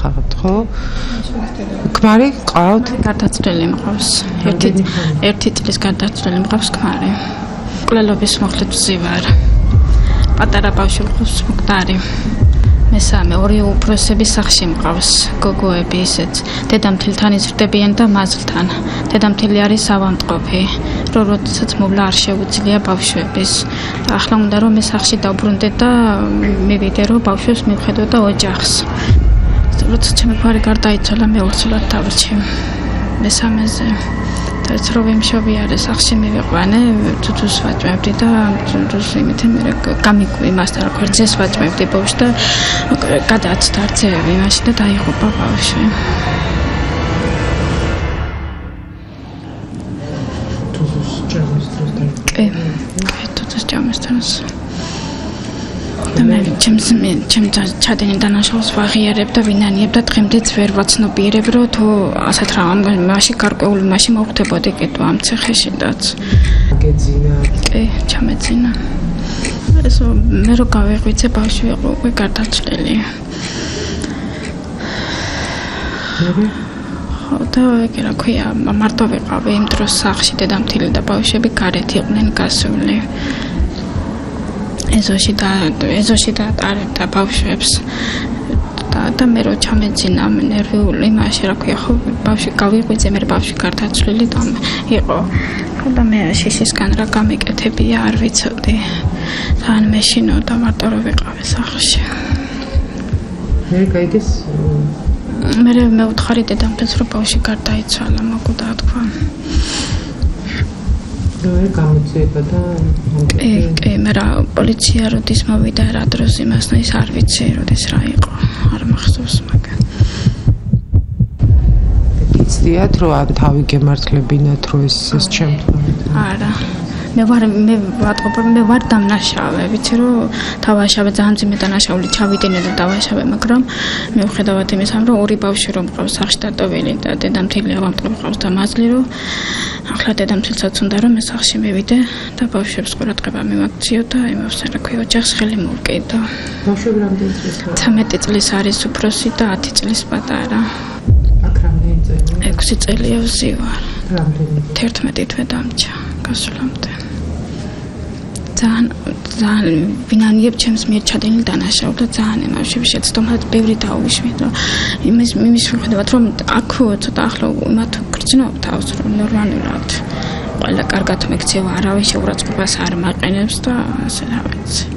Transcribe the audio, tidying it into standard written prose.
ხართ, ხო? ქმარი ყავთ? გარდაცვლილი მყავს. ერთი წლის გარდაცვლილი მყავს ქმარი. მკვლელობის მოხლეთზე ვარ. პატარა ბავშვი მყავს მკვდარი. მესამე ორი უფროსები სახლში მყავს, გოგოები ისეც. დედამთილთან იზრდებიან და მაზლთან. დედამთილი არის ავადმყოფი, როდესაც მოვლა არ შეუძლია ბავშვების. ახლა უნდა რომ მე სახლში დავბრუნდე და მივიდე რომ ბავშვებს მივხედო და ოჯახს. როცა ჩემი ქმარი გარდაიცვალა მე ორცულად დავრჩი. მესამეზე რაც რო ვიმშობი არის სახლში მივიყვანე, თუთუს ვაჭმევდი და თუთუს იმითი მე გამიკვი მასთან რა ქორძეს ვაჭმევდი ბავშვს და გადააცდა არცევები მაშინ და დაიღუპა ბავშვი. თუთუს ჭამის დროს თუთუს ჭამის დროს და მე ჩემ ჩადენილ დანაშაულს ვაღიარებ და ვინანიებ და დღემდეც ვერ ვაცნობიერებ რომ თუ ასეთ მაშინ გარკვეული მაშინ მოვხვდებოდი კიდევ ამ ციხეშიდაც. გეძინა? კი, ჩამეძინა. ესო მე რო გავიღვიძე ბავშვი იყო უკვე გარდაცვლილი. ხო და ეგ რა ქვია მარტო ვიყავი იმ დროს სახლში დედამთილი და ბავშვები გარეთ იყვნენ გასული. ეზოში და ატარებდა ბავშვებს და მე რო ჩამეძინა ნერვიული მაშინ რა ქვია ხო ბავშვი გავიღვიძე მე ბავშვი გარდაცვლილი და იყო და მე შიშისგან რა გამიკეთებია არ ვიცოდი თან მეშინო და მარტო რო ვიყავი სახლში. მე გაიგეს მე მეუთხარი დედამთილს რომ ბავშვი გარდაიცვალა მოკვდა თქვა. გამოწება და კი, მე რა პოლიცია როდის მოვიდა რა დროს იმას ის არ ვიცი როდის რა იყო არ მახსოვს მაგრამ იცდიათ რომ თავი გემართლებინათ რომ ეს ჩემთვის არა მე ვარ დამნაშავე ვიცი რომ დავაშავე ძალიან ძიმე დანაშაული ჩავიდინე და დავაშავე მაგრამ მე ვხედავთ იმისამ რომ ორი ბავშვი რომ მყავს სახლში დატოვილი და დედამთილი ავადმყოფი ყავს და მაზლი რომ ახლა დედამთილსაც უნდა რომ მე სახლში მივიდე და ბავშვებს ყურადღება მივაქციო და იმას რა ქვია ოჯახს ხელი მოვკიდო. ბავშვები რამდენი წელია? 13 წლის არის უფროსი და 10 წლის პატარა. აქ რამდენი წელია? 6 წელია ვზივარ. რამდენი? 11 თვე დამჭა გასულამდე. ძალიან ვინანიებ ჩემს მიერ ჩადენილ დანაშაულს და ძალიან ემავშები შეცდომად ბევრი დაუშვით რომ იმის მიხედავთ რომ აქ ცოტა ახლა მათ გრძნობ თავს რომ ნორმალურად ყველა კარგად მეკცევა არავის შეურაცხყოფას არ მაყენებს და ასე რა ვიცი